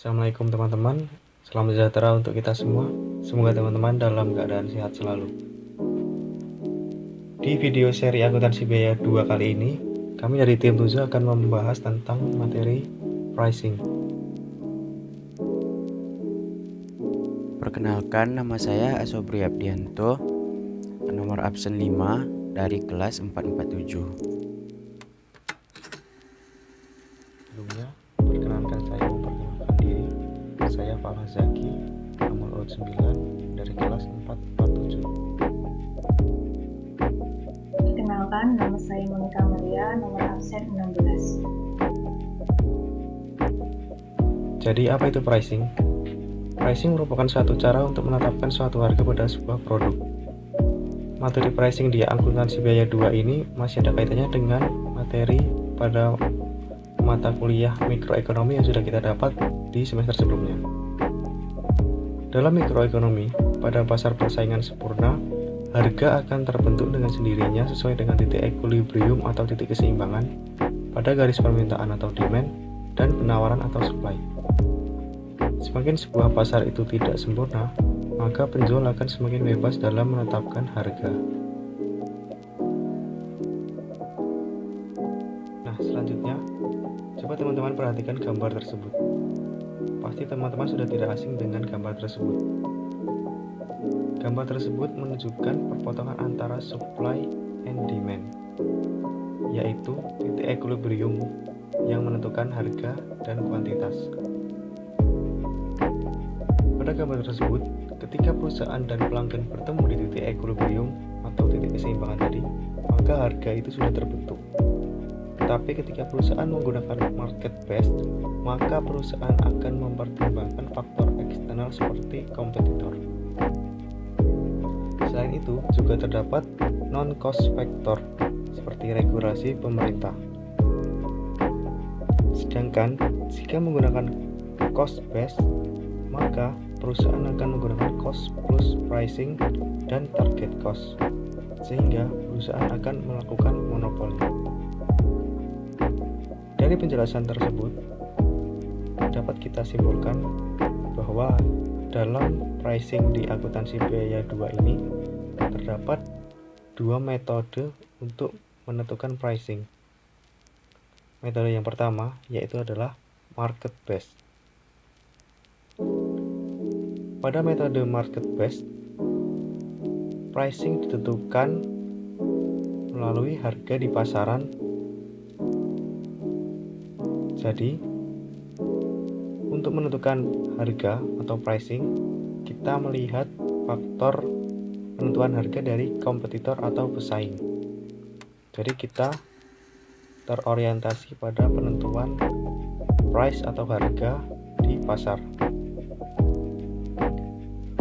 Assalamualaikum teman-teman, salam sejahtera untuk kita semua. Semoga teman-teman dalam keadaan sehat selalu. Di video seri akuntansi biaya 2 kali ini, kami dari tim 7 akan membahas tentang materi pricing. Perkenalkan, nama saya Asobri Abdianto, nomor absen 5 dari kelas 447. Sebelumnya, perkenalkan saya memperkenalkan diri. Saya Farah Zaki, nomor urut 9 dari kelas 447. Perkenalkan, nama saya Monica Maria, nomor absen 16. Jadi apa itu pricing? Pricing merupakan suatu cara untuk menetapkan suatu harga pada sebuah produk. Materi pricing di akuntansi biaya 2 ini masih ada kaitannya dengan materi pada mata kuliah mikroekonomi yang sudah kita dapat di semester sebelumnya. Dalam mikroekonomi, pada pasar persaingan sempurna, harga akan terbentuk dengan sendirinya sesuai dengan titik equilibrium atau titik keseimbangan pada garis permintaan atau demand dan penawaran atau supply. Semakin sebuah pasar itu tidak sempurna, maka penjual akan semakin bebas dalam menetapkan harga. Nah, selanjutnya, coba teman-teman perhatikan gambar tersebut. Pasti teman-teman sudah tidak asing dengan gambar tersebut. Gambar tersebut menunjukkan perpotongan antara supply and demand, yaitu titik equilibrium yang menentukan harga dan kuantitas. Pada gambar tersebut, ketika perusahaan dan pelanggan bertemu di titik equilibrium atau titik keseimbangan tadi, maka harga itu sudah terbentuk. Tetapi ketika perusahaan menggunakan market based, maka perusahaan akan mempertimbangkan faktor eksternal seperti kompetitor. Selain itu, juga terdapat non-cost factor seperti regulasi pemerintah. Sedangkan jika menggunakan cost based, maka perusahaan akan menggunakan cost plus pricing dan target cost, sehingga perusahaan akan melakukan monopoli. Dari penjelasan tersebut, dapat kita simpulkan bahwa dalam pricing di akuntansi biaya 2 ini terdapat dua metode untuk menentukan pricing. Metode yang pertama yaitu adalah market based. Pada metode market based, pricing ditentukan melalui harga di pasaran. Jadi, untuk menentukan harga atau pricing, kita melihat faktor penentuan harga dari kompetitor atau pesaing. Jadi kita terorientasi pada penentuan price atau harga di pasar.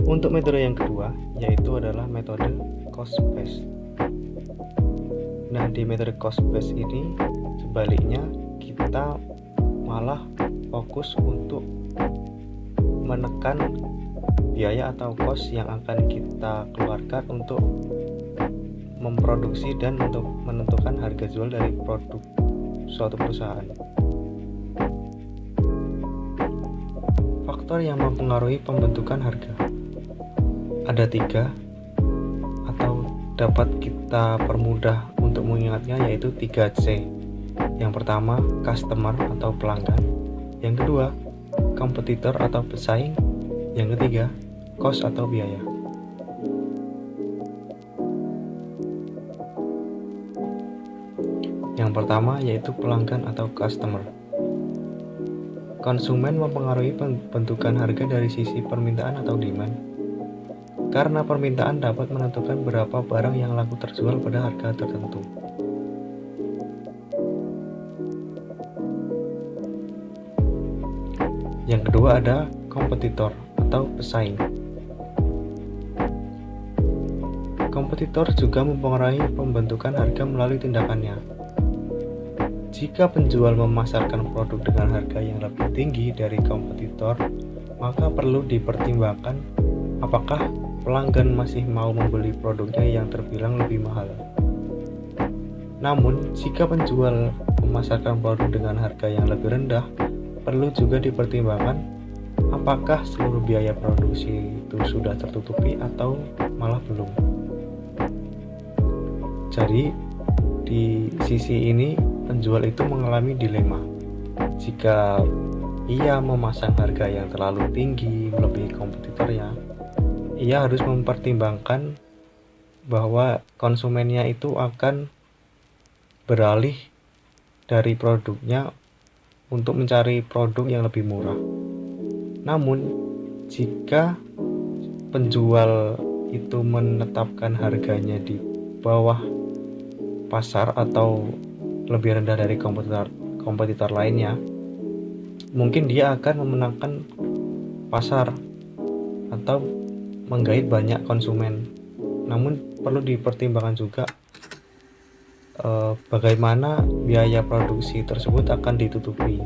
Untuk metode yang kedua, yaitu adalah metode cost based. Nah, di metode cost based ini sebaliknya kita malah fokus untuk menekan biaya atau cost yang akan kita keluarkan untuk memproduksi dan untuk menentukan harga jual dari produk suatu perusahaan. Faktor yang mempengaruhi pembentukan harga ada 3, atau dapat kita permudah untuk mengingatnya yaitu 3C. Yang pertama, customer atau pelanggan. Yang kedua, kompetitor atau pesaing. Yang ketiga, cost atau biaya. Yang pertama yaitu pelanggan atau customer. Konsumen mempengaruhi pembentukan harga dari sisi permintaan atau demand. Karena permintaan dapat menentukan berapa barang yang laku terjual pada harga tertentu. Yang kedua ada kompetitor atau pesaing. Kompetitor juga mempengaruhi pembentukan harga melalui tindakannya. Jika penjual memasarkan produk dengan harga yang lebih tinggi dari kompetitor, maka perlu dipertimbangkan apakah pelanggan masih mau membeli produknya yang terbilang lebih mahal. Namun, jika penjual memasarkan produk dengan harga yang lebih rendah, perlu juga dipertimbangkan apakah seluruh biaya produksi itu sudah tertutupi atau malah belum. Jadi di sisi ini penjual itu mengalami dilema. Jika ia memasang harga yang terlalu tinggi melebihi kompetitornya, ia harus mempertimbangkan bahwa konsumennya itu akan beralih dari produknya untuk mencari produk yang lebih murah. Namun, jika penjual itu menetapkan harganya di bawah pasar atau lebih rendah dari kompetitor lainnya, mungkin dia akan memenangkan pasar atau menggait banyak konsumen. Namun perlu dipertimbangkan juga bagaimana biaya produksi tersebut akan ditutupi.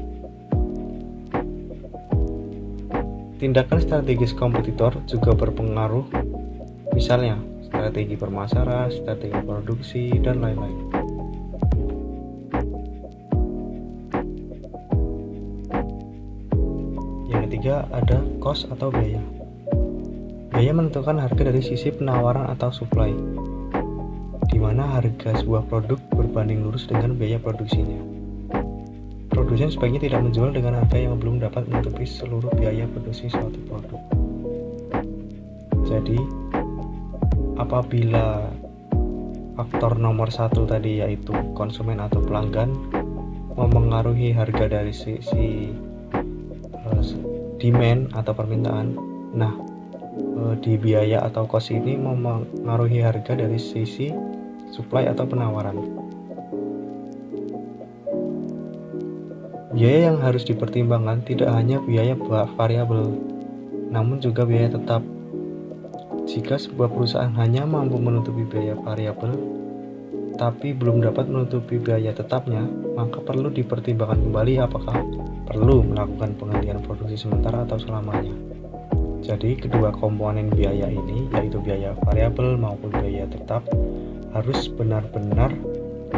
Tindakan strategis kompetitor juga berpengaruh, misalnya strategi pemasaran, strategi produksi, dan lain-lain. Yang ketiga ada cost atau biaya. Biaya menentukan harga dari sisi penawaran atau supply, di mana harga sebuah produk berbanding lurus dengan biaya produksinya. Produsen sebaiknya tidak menjual dengan harga yang belum dapat menutupi seluruh biaya produksi suatu produk. Jadi, apabila faktor nomor satu tadi yaitu konsumen atau pelanggan memengaruhi harga dari sisi demand atau permintaan, nah di biaya atau cost ini memengaruhi harga dari sisi supply atau penawaran. Biaya yang harus dipertimbangkan tidak hanya biaya variabel, namun juga biaya tetap. Jika sebuah perusahaan hanya mampu menutupi biaya variabel, tapi belum dapat menutupi biaya tetapnya, maka perlu dipertimbangkan kembali apakah perlu melakukan penghentian produksi sementara atau selamanya. Jadi kedua komponen biaya ini, yaitu biaya variabel maupun biaya tetap, harus benar-benar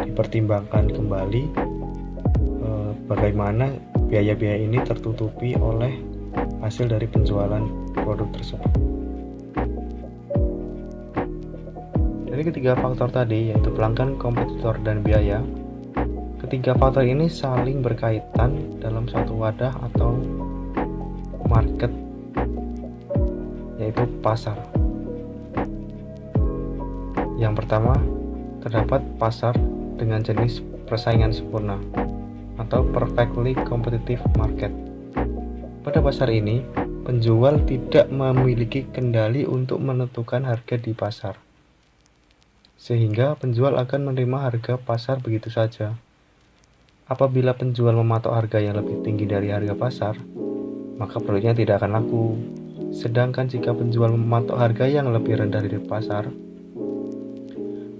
dipertimbangkan kembali bagaimana biaya-biaya ini tertutupi oleh hasil dari penjualan produk tersebut. Dari ketiga faktor tadi, yaitu pelanggan, kompetitor, dan biaya, ketiga faktor ini saling berkaitan dalam suatu wadah atau market, yaitu pasar. Yang pertama, terdapat pasar dengan jenis persaingan sempurna atau perfectly competitive market. Pada pasar ini, penjual tidak memiliki kendali untuk menentukan harga di pasar, sehingga penjual akan menerima harga pasar begitu saja. Apabila penjual mematok harga yang lebih tinggi dari harga pasar, maka produknya tidak akan laku. Sedangkan jika penjual mematok harga yang lebih rendah dari pasar,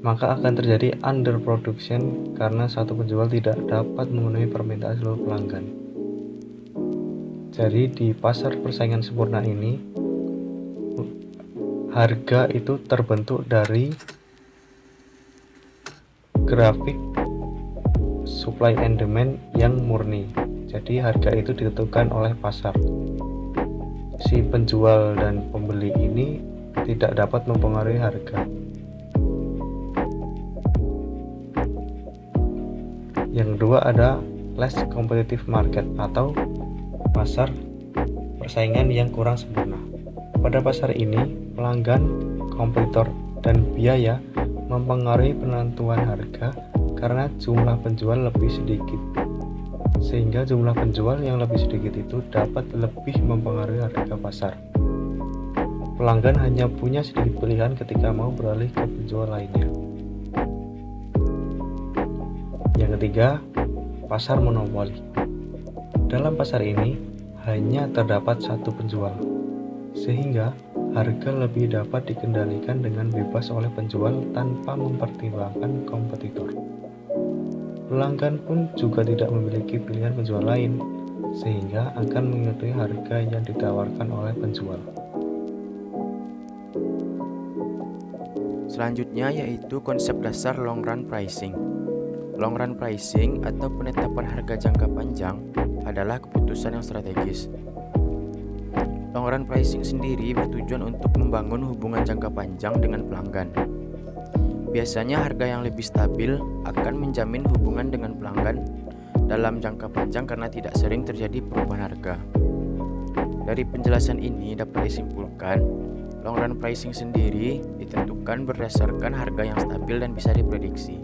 maka akan terjadi underproduction karena satu penjual tidak dapat memenuhi permintaan seluruh pelanggan. Jadi di pasar persaingan sempurna ini, harga itu terbentuk dari grafik supply and demand yang murni. Jadi harga itu ditentukan oleh pasar. Si penjual dan pembeli ini tidak dapat mempengaruhi harga. Yang kedua ada less competitive market atau pasar persaingan yang kurang sempurna. Pada pasar ini, pelanggan, kompetitor, dan biaya mempengaruhi penentuan harga karena jumlah penjual lebih sedikit. Sehingga jumlah penjual yang lebih sedikit itu dapat lebih mempengaruhi harga pasar. Pelanggan hanya punya sedikit pilihan ketika mau beralih ke penjual lainnya. Yang ketiga, pasar monopoli. Dalam pasar ini hanya terdapat satu penjual, sehingga harga lebih dapat dikendalikan dengan bebas oleh penjual tanpa mempertimbangkan kompetitor. Pelanggan pun juga tidak memiliki pilihan penjual lain, sehingga akan mengikuti harga yang ditawarkan oleh penjual. Selanjutnya yaitu konsep dasar long run pricing. Long run pricing atau penetapan harga jangka panjang adalah keputusan yang strategis. Long run pricing sendiri bertujuan untuk membangun hubungan jangka panjang dengan pelanggan. Biasanya harga yang lebih stabil akan menjamin hubungan dengan pelanggan dalam jangka panjang karena tidak sering terjadi perubahan harga. Dari penjelasan ini dapat disimpulkan, long run pricing sendiri ditentukan berdasarkan harga yang stabil dan bisa diprediksi.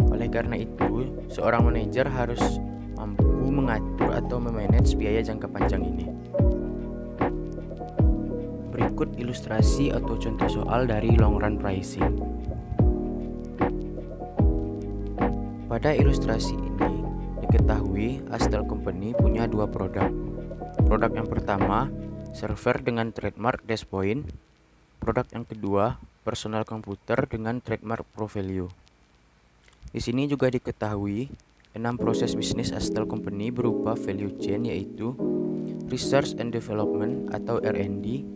Oleh karena itu, seorang manajer harus mampu mengatur atau memanage biaya jangka panjang ini. Berikut ilustrasi atau contoh soal dari long run pricing. Pada ilustrasi ini, diketahui Astel Company punya dua produk. Produk yang pertama, server dengan trademark Dashpoint. Produk yang kedua, personal komputer dengan trademark ProValue. Di sini juga diketahui 6 proses bisnis Astel Company berupa value chain, yaitu Research and Development atau R&D,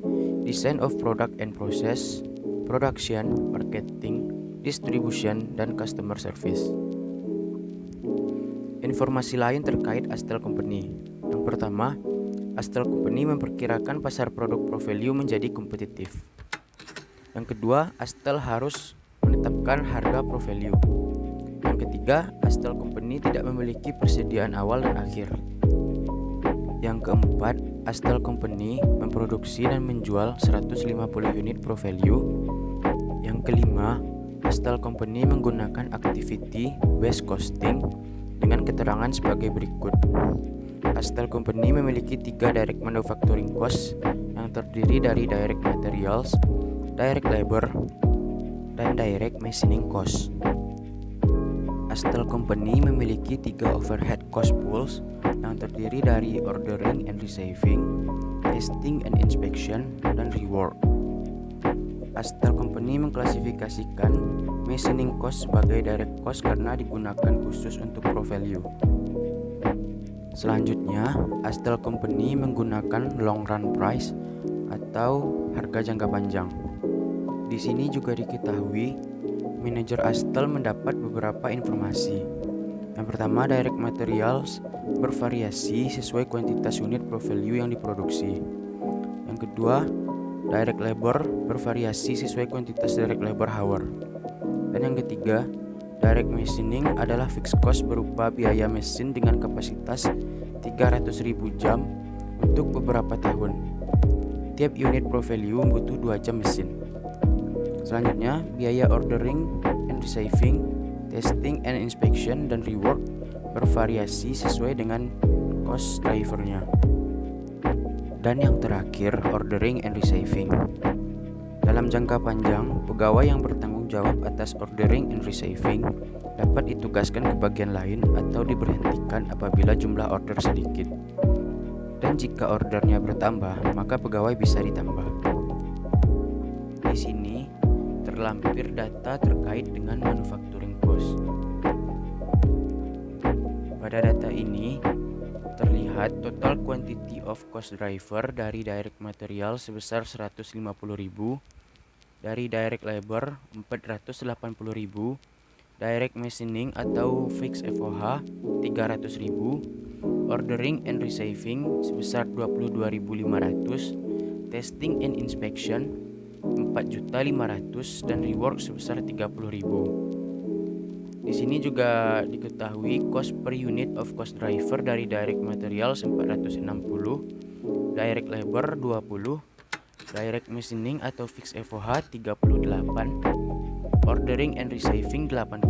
Design of Product and Process, Production, Marketing, Distribution, dan Customer Service. Informasi lain terkait Astel Company. Yang pertama, Astel Company memperkirakan pasar produk ProValue menjadi kompetitif. Yang kedua, Astel harus menetapkan harga ProValue. Yang ketiga, Astel Company tidak memiliki persediaan awal dan akhir. Yang keempat, Astel Company memproduksi dan menjual 150 unit ProValue. Yang kelima, Astel Company menggunakan activity based costing dengan keterangan sebagai berikut. Astel Company memiliki 3 direct manufacturing cost yang terdiri dari direct materials, direct labor, dan direct machining cost. Astel Company memiliki 3 overhead cost pools yang terdiri dari ordering and receiving, testing and inspection, dan reward. Astel Company mengklasifikasikan machining cost sebagai direct cost karena digunakan khusus untuk ProValue. Selanjutnya, Astel Company menggunakan long run price atau harga jangka panjang. Di sini juga diketahui manajer Astel mendapat beberapa informasi. Yang pertama, direct materials bervariasi sesuai kuantitas unit ProValue yang diproduksi. Yang kedua, direct labor bervariasi sesuai kuantitas direct labor hour. Dan yang ketiga, direct machining adalah fixed cost berupa biaya mesin dengan kapasitas 300.000 jam untuk beberapa tahun. Tiap unit ProValue butuh 2 jam mesin. Selanjutnya, biaya ordering and receiving, testing and inspection, dan reward bervariasi sesuai dengan cost drivernya. Dan yang terakhir, ordering and receiving. Dalam jangka panjang, pegawai yang bertanggung jawab atas ordering and receiving dapat ditugaskan ke bagian lain atau diberhentikan apabila jumlah order sedikit. Dan jika ordernya bertambah, maka pegawai bisa ditambah. Di sini terlampir data terkait dengan manufacturing cost. Pada data ini terlihat total quantity of cost driver dari direct material sebesar 150.000, dari direct labor 480.000, direct machining atau fixed FOH 300.000, ordering and receiving sebesar 22.500, testing and inspection 4.500.000, dan rework sebesar 30.000. Di sini juga diketahui cost per unit of cost driver dari direct materials 460, direct labor 20, direct machining atau fixed FOH 38, ordering and receiving 80,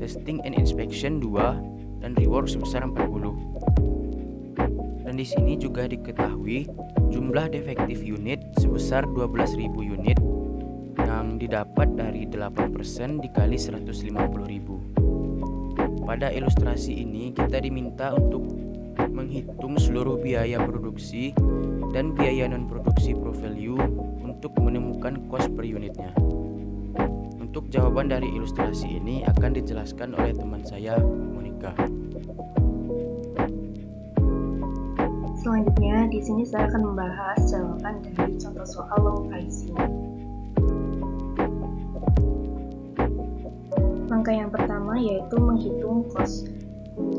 testing and inspection 2, dan rework sebesar 40. Dan di sini juga diketahui jumlah defektif unit sebesar 12.000 unit yang didapat dari 8% dikali 150.000. Pada ilustrasi ini kita diminta untuk menghitung seluruh biaya produksi dan biaya non-produksi ProValue untuk menemukan cost per unitnya. Untuk jawaban dari ilustrasi ini akan dijelaskan oleh teman saya, Monica. Selanjutnya, di sini saya akan membahas jawaban dari contoh soal long pricing. Langkah yang pertama yaitu menghitung cost.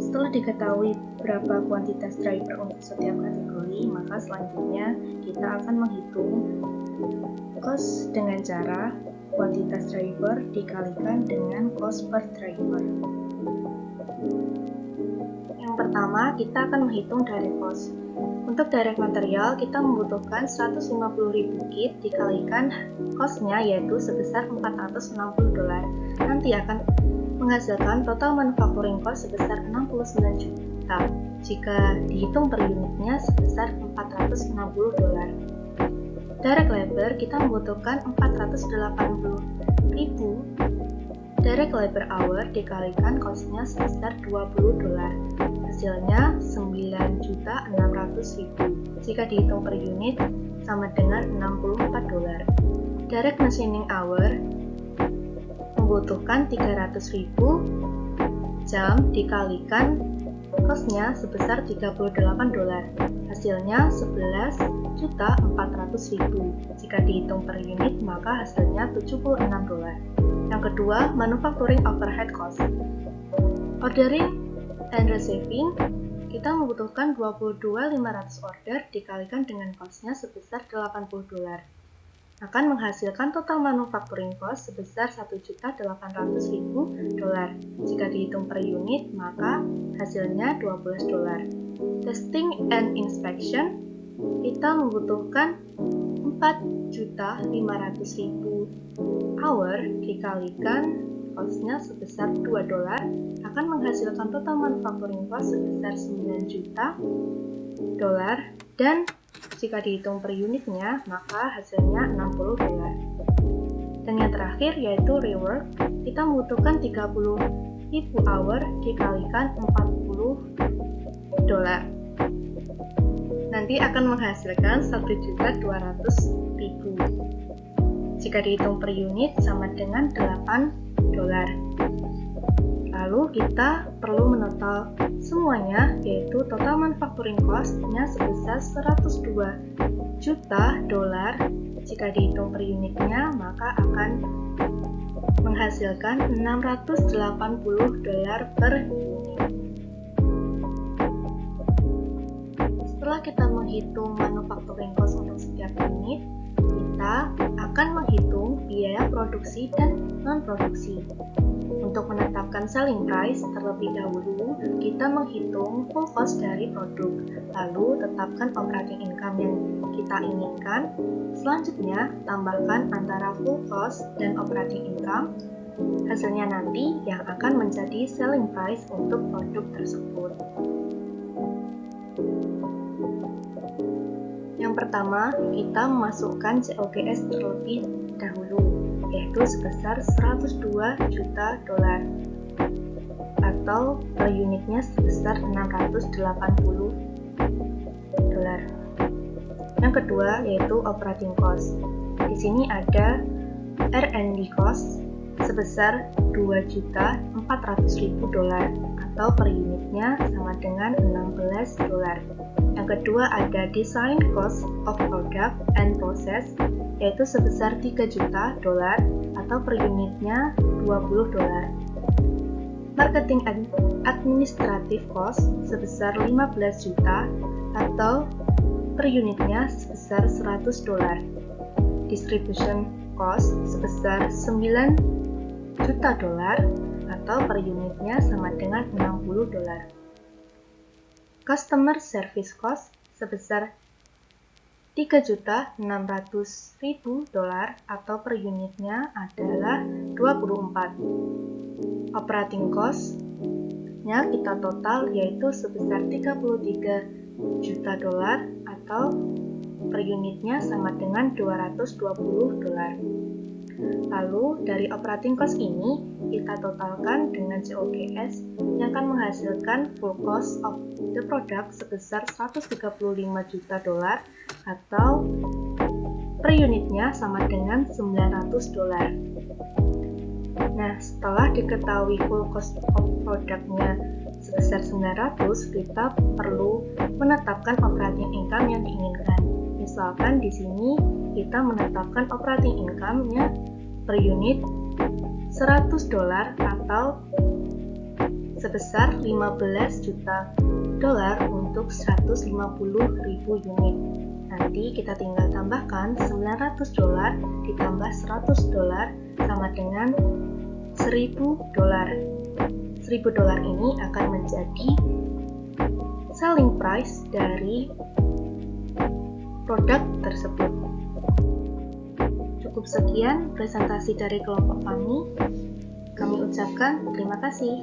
Setelah diketahui berapa kuantitas driver untuk setiap kategori, maka maka selanjutnya kita akan menghitung cost dengan cara kuantitas driver dikalikan dengan cost per driver. Yang pertama, kita akan menghitung direct cost. Untuk direct material, kita membutuhkan 150.000 kit dikalikan cost-nya yaitu sebesar $460. Nanti akan menghasilkan total manufacturing cost sebesar 69 juta jika dihitung per unitnya sebesar $460. Direct labor kita membutuhkan 480.000 direct labor hour dikalikan cost-nya sebesar $20. Hasilnya 9.600.000. Jika dihitung per unit sama dengan $64. Direct machining hour membutuhkan 300.000 jam dikalikan cost-nya sebesar $38. Hasilnya 11.400.000. Jika dihitung per unit maka hasilnya $76. Yang kedua, manufacturing overhead cost. Ordering and receiving, kita membutuhkan 22.500 order dikalikan dengan cost-nya sebesar $80. Akan menghasilkan total manufacturing cost sebesar $1.800.000. Jika dihitung per unit, maka hasilnya $12. Testing and inspection, kita membutuhkan 4.500.000 hour dikalikan cost-nya sebesar $2 akan menghasilkan total manufacturing cost sebesar $9 juta dan jika dihitung per unitnya maka hasilnya $60. Dan yang terakhir yaitu rework, kita membutuhkan 30.000 hour dikalikan $40. Nanti akan menghasilkan $1.200.000. Jika dihitung per unit sama dengan $8. Lalu kita perlu menotal semuanya, yaitu total manufacturing cost-nya sebesar $102 juta. Jika dihitung per unitnya maka akan menghasilkan $680 per unit. Setelah kita menghitung manufacturing cost untuk setiap unit, kita akan menghitung biaya produksi dan non-produksi. Untuk menetapkan selling price, terlebih dahulu kita menghitung full cost dari produk, lalu tetapkan operating income yang kita inginkan. Selanjutnya, tambahkan antara full cost dan operating income. Hasilnya nanti yang akan menjadi selling price untuk produk tersebut. Yang pertama, kita memasukkan COGS terlebih dahulu, yaitu sebesar $102 juta atau per unitnya sebesar $680. Yang kedua yaitu operating cost. Di sini ada R&D cost sebesar $2.400.000 atau per unitnya sama dengan $16. Yang kedua ada design cost of product and process yaitu sebesar $3 juta atau per unitnya $20. Marketing and administrative cost sebesar $15 juta atau per unitnya sebesar $100. Distribution cost sebesar $9 juta atau per unitnya sama dengan $60. Customer service cost sebesar $3.600.000 atau per unitnya adalah 24. Operating cost-nya kita total yaitu sebesar $33 juta atau per unitnya sama dengan $220. Lalu dari operating cost ini kita totalkan dengan COGS yang akan menghasilkan full cost of the product sebesar $135 juta atau per unitnya sama dengan $900. Nah, setelah diketahui full cost of produknya sebesar 900, kita perlu menetapkan operating income yang diinginkan. Misalkan di sini kita menetapkan operating income-nya per unit $100 atau sebesar 15 juta dolar untuk 150.000 unit. Nanti kita tinggal tambahkan 900 dolar ditambah 100 dolar sama dengan 1000 dolar. 1000 dolar ini akan menjadi selling price dari produk tersebut. Cukup sekian presentasi dari kelompok kami. Kami ucapkan terima kasih.